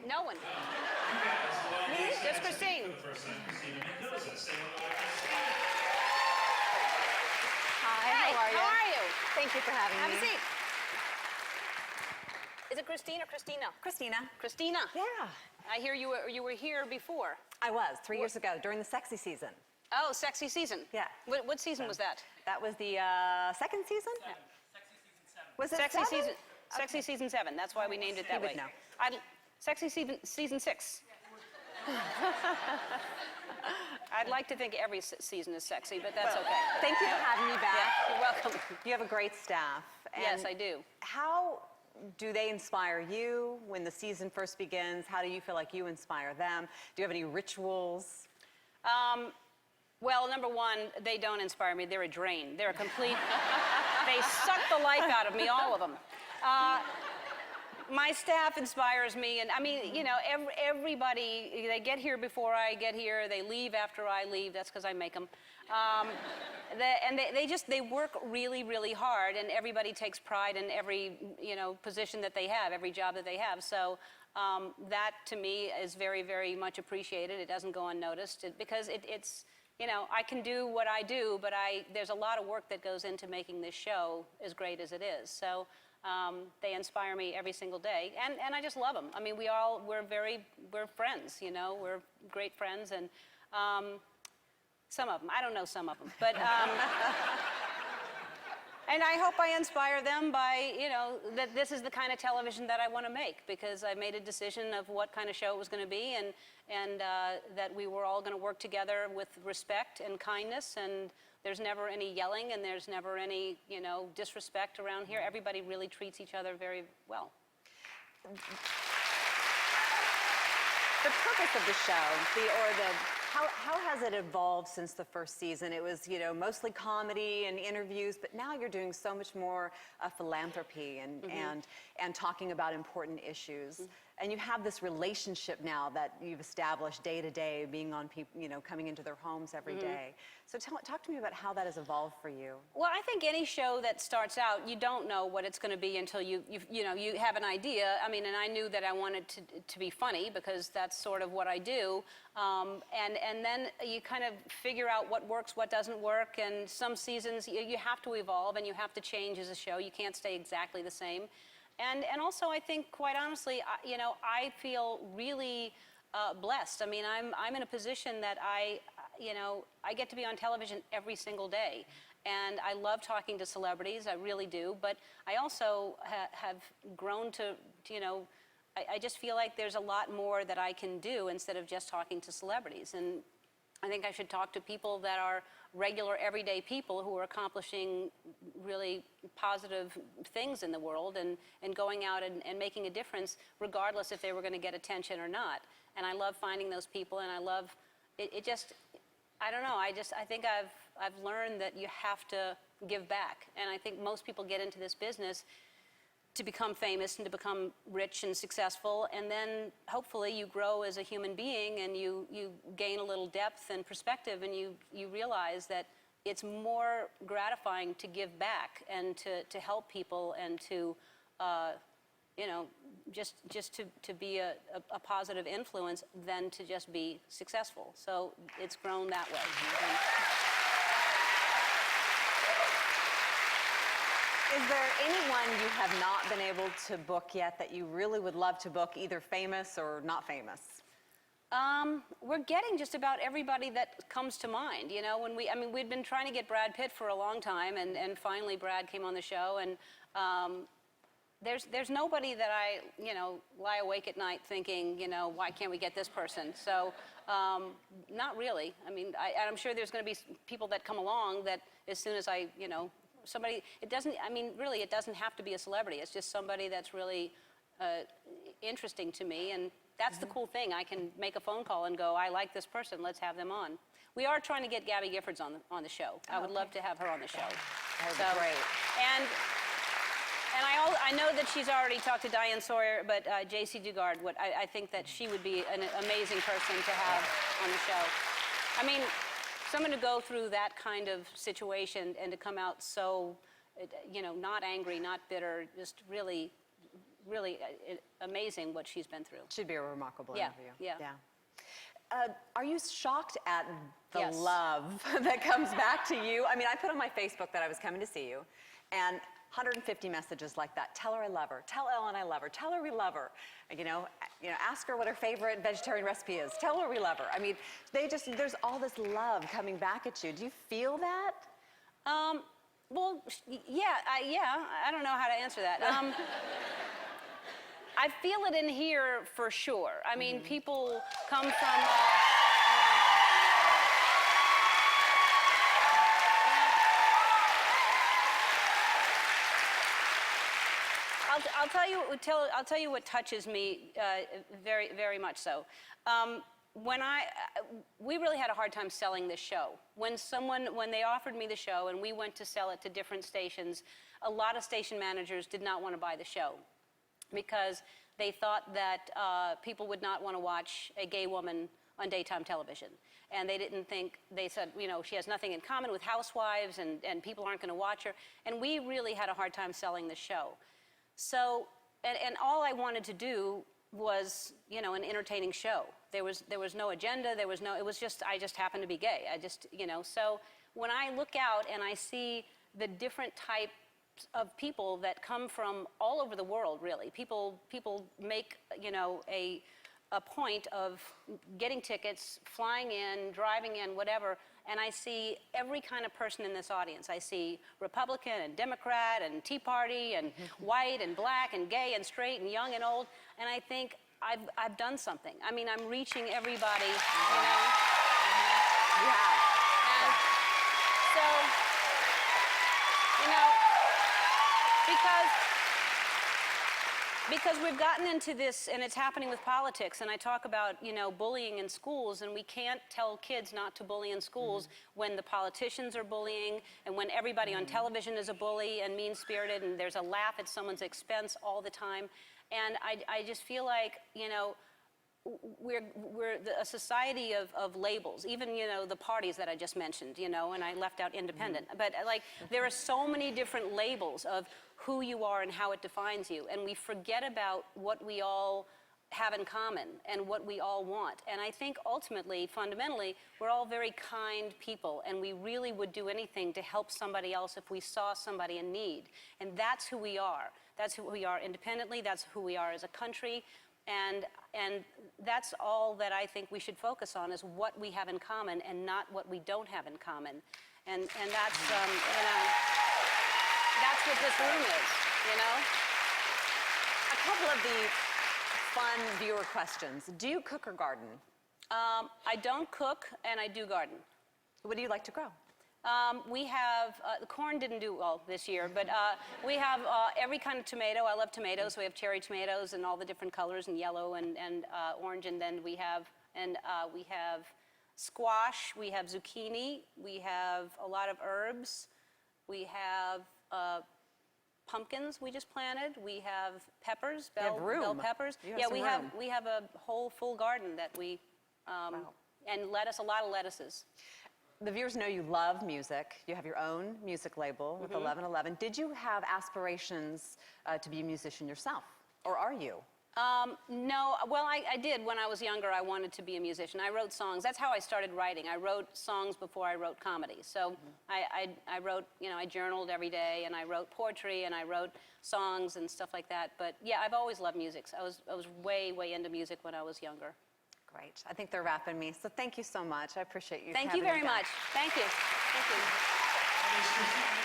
No one. Me? Just Christine. Hi, Hey, how are you? how are you? Thank you for having Have me. a seat. Is it Christine or Christina? Christina. Christina. Yeah. I hear you were here before. I was 3 years ago during the sexy season. Oh, sexy season. Yeah. What season was that? That was the second season? Sexy season 7. Was it Sexy 7? season. Sexy season 7. That's why we named it that You way. would know. Sexy season 6. I'd like to think every season is sexy, but that's okay. Thank you for having me back. Yeah, you're welcome. You have a great staff. Yes, I do. How do they inspire you when the season first begins? How do you feel like you inspire them? Do you have any rituals? Well, number one, they don't inspire me. They're a drain. They're a complete. They suck the life out of me, all of them. My staff inspires me, and I mean, you know, everybody. They get here before I get here. They leave after I leave. That's because I make them. They work really, really hard, and everybody takes pride in every position that they have, every job that they have. So that to me is very, very much appreciated. It doesn't go unnoticed because it's. I can do what I do, but there's a lot of work that goes into making this show as great as it is. So they inspire me every single day, and I just love them. I mean, we're friends, we're great friends, and some of them, I don't know some of them, but and I hope I inspire them by, that this is the kind of television that I want to make, because I made a decision of what kind of show it was going to be, and that we were all going to work together with respect and kindness, and there's never any yelling, and there's never any, disrespect around here. Everybody really treats each other very well. The purpose of the show, how has it evolved since the first season? It was, mostly comedy and interviews, but now you're doing so much more philanthropy and talking about important issues. And you have this relationship now that you've established day to day, being on people, coming into their homes every day. So talk to me about how that has evolved for you. Well, I think any show that starts out, you don't know what it's going to be until you have an idea. I mean, and I knew that I wanted to be funny, because that's sort of what I do. And then you kind of figure out what works, what doesn't work. And some seasons you have to evolve and you have to change as a show. You can't stay exactly the same. And also, I think, quite honestly, I feel really blessed. I mean, I'm in a position that I get to be on television every single day. And I love talking to celebrities, I really do. But I also have grown to, I just feel like there's a lot more that I can do instead of just talking to celebrities. And I think I should talk to people that are regular, everyday people who are accomplishing really positive things in the world and going out and making a difference, regardless if they were going to get attention or not. And I love finding those people, and I love it. Just, I don't know. I think I've learned that you have to give back, and I think most people get into this business to become famous and to become rich and successful, and then hopefully you grow as a human being and you gain a little depth and perspective, and you realize that it's more gratifying to give back and to help people and to just to be a positive influence than to just be successful. So it's grown that way. Is there anyone you have not been able to book yet that you really would love to book, either famous or not famous? We're getting just about everybody that comes to mind. We'd been trying to get Brad Pitt for a long time, and finally Brad came on the show, and there's nobody that I lie awake at night thinking, why can't we get this person? So not really. I mean, I'm sure there's going to be people that come along that as soon as somebody, it doesn't have to be a celebrity. It's just somebody that's really interesting to me, and that's the cool thing. I can make a phone call and go, I like this person, let's have them on. We are trying to get Gabby Giffords on the show. I would love to have her on the show. That would be great. And I know that she's already talked to Diane Sawyer, but J.C. Dugard, I think that she would be an amazing person to have on the show. I mean, someone to go through that kind of situation and to come out so, not angry, not bitter, just really really amazing what she's been through. Should be a remarkable Yeah, interview. yeah. Are you shocked at the Yes. love that comes back to you? I mean, I put on my Facebook that I was coming to see you, and 150 messages like that. Tell her I love her. Tell Ellen I love her. Tell her we love her. Ask her what her favorite vegetarian recipe is. Tell her we love her. I mean, there's all this love coming back at you. Do you feel that? Well, yeah, I don't know how to answer that. I feel it in here for sure. I mean, people come from... I'll tell you what touches me very, very much so. We really had a hard time selling this show. When they offered me the show and we went to sell it to different stations, a lot of station managers did not want to buy the show because they thought that people would not want to watch a gay woman on daytime television. And they said, she has nothing in common with housewives and people aren't going to watch her. And we really had a hard time selling the show. So, and all I wanted to do was, an entertaining show. There was no agenda, I just happened to be gay. So when I look out and I see the different types of people that come from all over the world, really, people make, a point of getting tickets, flying in, driving in, whatever, and I see every kind of person in this audience. I see Republican and Democrat and Tea Party and white and black and gay and straight and young and old, and I think I've done something. I mean, I'm reaching everybody, You have. And so, because we've gotten into this, and it's happening with politics, and I talk about, bullying in schools, and we can't tell kids not to bully in schools when the politicians are bullying, and when everybody on television is a bully and mean-spirited, and there's a laugh at someone's expense all the time. And I just feel like, we're a society of labels, even, the parties that I just mentioned, and I left out independent. But, there are so many different labels of who you are and how it defines you. And we forget about what we all have in common and what we all want. And I think ultimately, fundamentally, we're all very kind people, and we really would do anything to help somebody else if we saw somebody in need. And that's who we are. That's who we are independently. That's who we are as a country. And that's all that I think we should focus on, is what we have in common and not what we don't have in common. And that's, that's what this room is, A couple of the fun viewer questions. Do you cook or garden? I don't cook, and I do garden. What do you like to grow? We have, the corn didn't do well this year, but we have every kind of tomato. I love tomatoes. We have cherry tomatoes and all the different colors, and yellow and orange. And then we have squash, we have zucchini, we have a lot of herbs, we have pumpkins we just planted, we have peppers, bell peppers. You have we have a whole full garden that we, and lettuce, a lot of lettuces. The viewers know you love music. You have your own music label with 1111. Did you have aspirations to be a musician yourself, or are you? No, well, I did when I was younger. I wanted to be a musician. I wrote songs. That's how I started writing. I wrote songs before I wrote comedy. So I wrote, I journaled every day, and I wrote poetry, and I wrote songs and stuff like that. But yeah, I've always loved music. So I was way, way into music when I was younger. Great. I think they're wrapping me. So thank you so much. I appreciate you. Thank you very much. Thank you. Thank you.